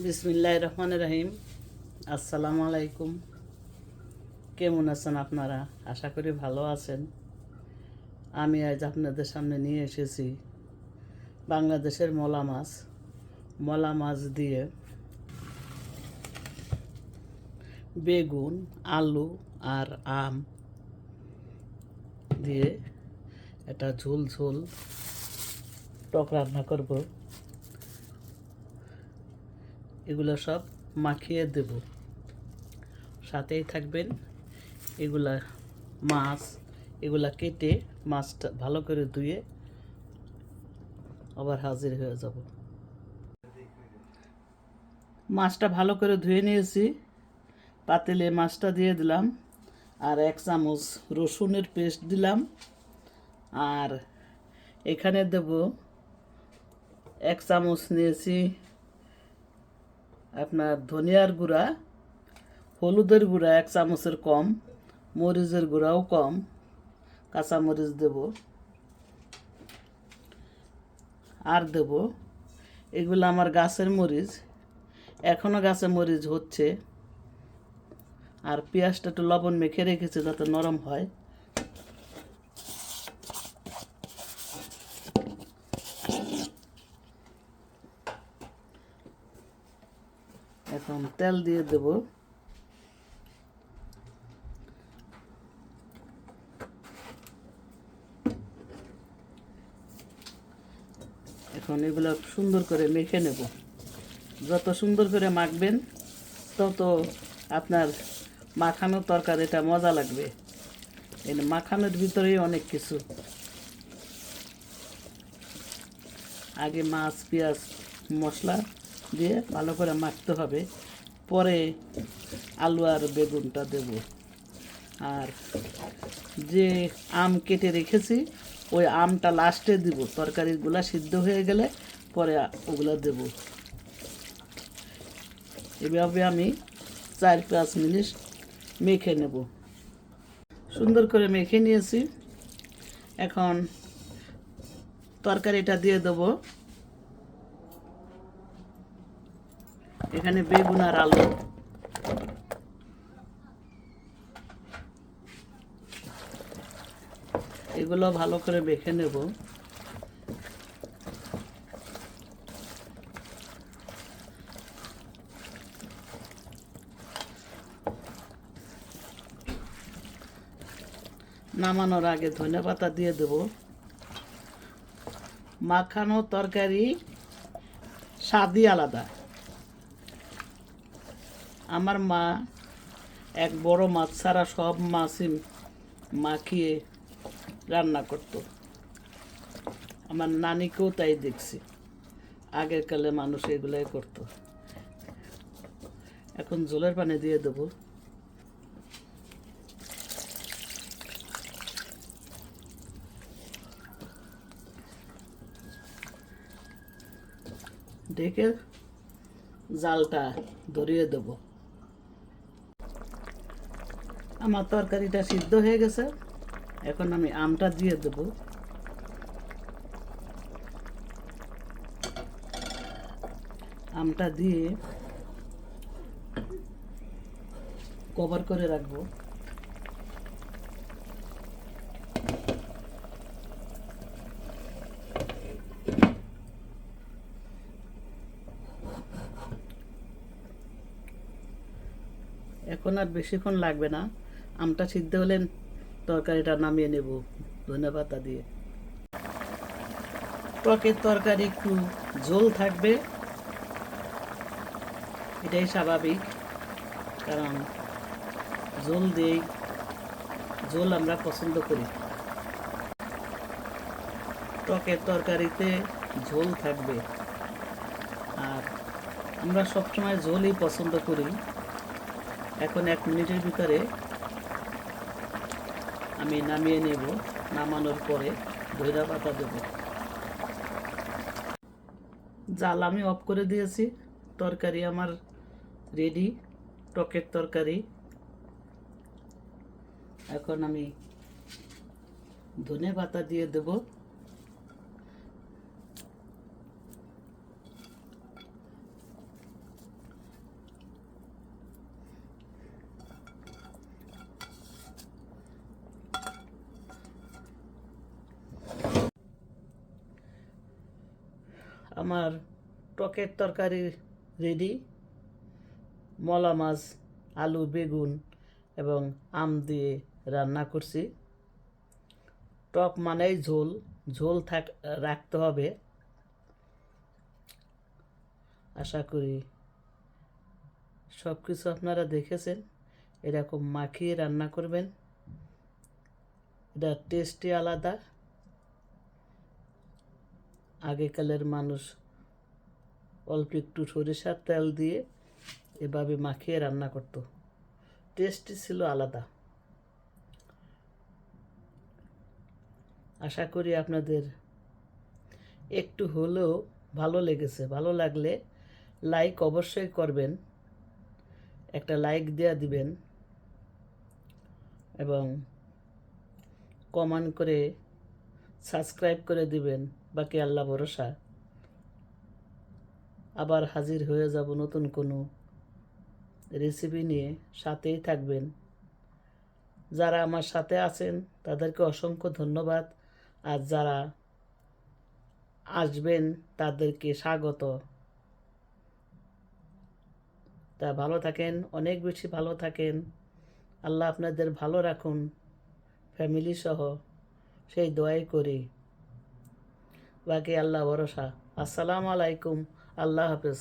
বিসমিল্লাহির রহমানির রহিম। আসসালামু আলাইকুম। কেমন আছেন আপনারা? আশা করি ভালো আছেন। আমি আজ আপনাদের সামনে নিয়ে এসেছি বাংলাদেশের মলা মাছ দিয়ে বেগুন, আলু আর আম দিয়ে একটা ঝোল ঝোল টক রান্না করব। এগুলো সব মাখিয়ে দেব, সাথেই থাকবেন। এগুলা মাছ, এগুলা কেটে মাছটা ভালো করে ধুয়ে আবার হাজির হয়ে যাব। মাছটা ভালো করে ধুয়ে নিয়েছি, পাতিলে মাছটা দিয়ে দিলাম, আর 1 চামচ রসুনের পেস্ট দিলাম, আর এখানে দেব 1 চামচ নিয়েছি আপনার ধনিয়ার গুঁড়া, হলুদের গুঁড়া 1 চামচের কম, মরিচের গুঁড়াও কম, কাঁচা মরিচ দেব, আর দেব এগুলো আমার গাছের মরিচ, এখনও গাছে মরিচ হচ্ছে। আর পেঁয়াজটা একটু লবণ মেখে রেখেছি যাতে নরম হয়। এখন তেল দিয়ে দেব। এখন এগুলো সুন্দর করে মেখে নেব। যত সুন্দর করে মাখবেন তত আপনার মাখানো তরকারিটা মজা লাগবে। এই মাখানোর ভিতরেই অনেক কিছু। আগে মাছ, পেঁয়াজ, মশলা দিয়ে ভালো করে মাখতে হবে, পরে আলু আর বেগুনটা দেব। আর যে আম কেটে রেখেছি ওই আমটা লাস্টে দিব, তরকারিগুলো সিদ্ধ হয়ে গেলে পরে ওগুলো দেব। এভাবে আমি 4-5 মিনিট মেখে নেব। সুন্দর করে মেখে নিয়েছি। এখন তরকারিটা দিয়ে দেব। এখানে বেগুন আর আলু, এগুলো ভালো করে মেখে নেব। নামানোর আগে ধনেপাতা দিয়ে দেব। মাখানো তরকারি স্বাদই আলাদা। আমার মা এক বড় মাছ ছাড়া সব মাছই মাখিয়ে রান্না করত। আমার নানিকেও তাই দেখছি। আগের কালে মানুষ এগুলাই করত। এখন ঝোলের পানি দিয়ে দেব। ঢেকে জালটা ধরিয়ে দেব। আমার তরকারিটা সিদ্ধ হয়ে গেছে। এখন আমি আমটা দিয়ে দেব। আমটা দিয়ে কভার করে রাখবো। এখন আর বেশিক্ষণ লাগবে না, আমটা সিদ্ধ হলে তরকারিটা নামিয়ে নেব ধনেপাতা দিয়ে। টকের তরকারি একটু ঝোল থাকবে, এটাই স্বাভাবিক, কারণ ঝোল আমরা পছন্দ করি। টকের তরকারিতে ঝোল থাকবে, আর আমরা সবসময় ঝোলই পছন্দ করি। এখন 1 মিনিটের ভিতরে আমি নামিয়ে নেব। নামানোর পরে ধনেপাতা দেব। জাল আমি অফ করে দিয়েছি। তরকারি আমার রেডি, টকের তরকারি। এখন আমি ধনেপাতা দিয়ে দেব। আমার টকের তরকারি রেডি। মলা মাছ, আলু, বেগুন এবং আম দিয়ে রান্না করছি। টক মানেই ঝোল, ঝোল রাখতে হবে। আশা করি সব কিছু আপনারা দেখেছেন। এরকম মাখিয়ে রান্না করবেন, এটা টেস্টই আলাদা। আগেকালের মানুষ অল্প একটু সরিষার তেল দিয়ে এভাবে মাখিয়ে রান্না করত, টেস্টই ছিল আলাদা। আশা করি আপনাদের একটু হলেও ভালো লেগেছে। ভালো লাগলে লাইক অবশ্যই করবেন, একটা লাইক দেওয়া দিবেন এবং কমেন্ট করে সাবস্ক্রাইব করে দিবেন। বাকি আল্লাহ ভরসা। আবার হাজির হয়ে যাব নতুন কোনো রেসিপি নিয়ে, সাথেই থাকবেন। যারা আমার সাথে আছেন তাদেরকে অসংখ্য ধন্যবাদ, আর যারা আসবেন তাদেরকে স্বাগত। তা ভালো থাকেন, অনেক বেশি ভালো থাকেন। আল্লাহ আপনাদের ভালো রাখুন, ফ্যামিলি সহ, সেই দোয়াই করি। বাকি আল্লাহ ভরসা। আসসালামু আলাইকুম, আল্লাহ হাফেজ।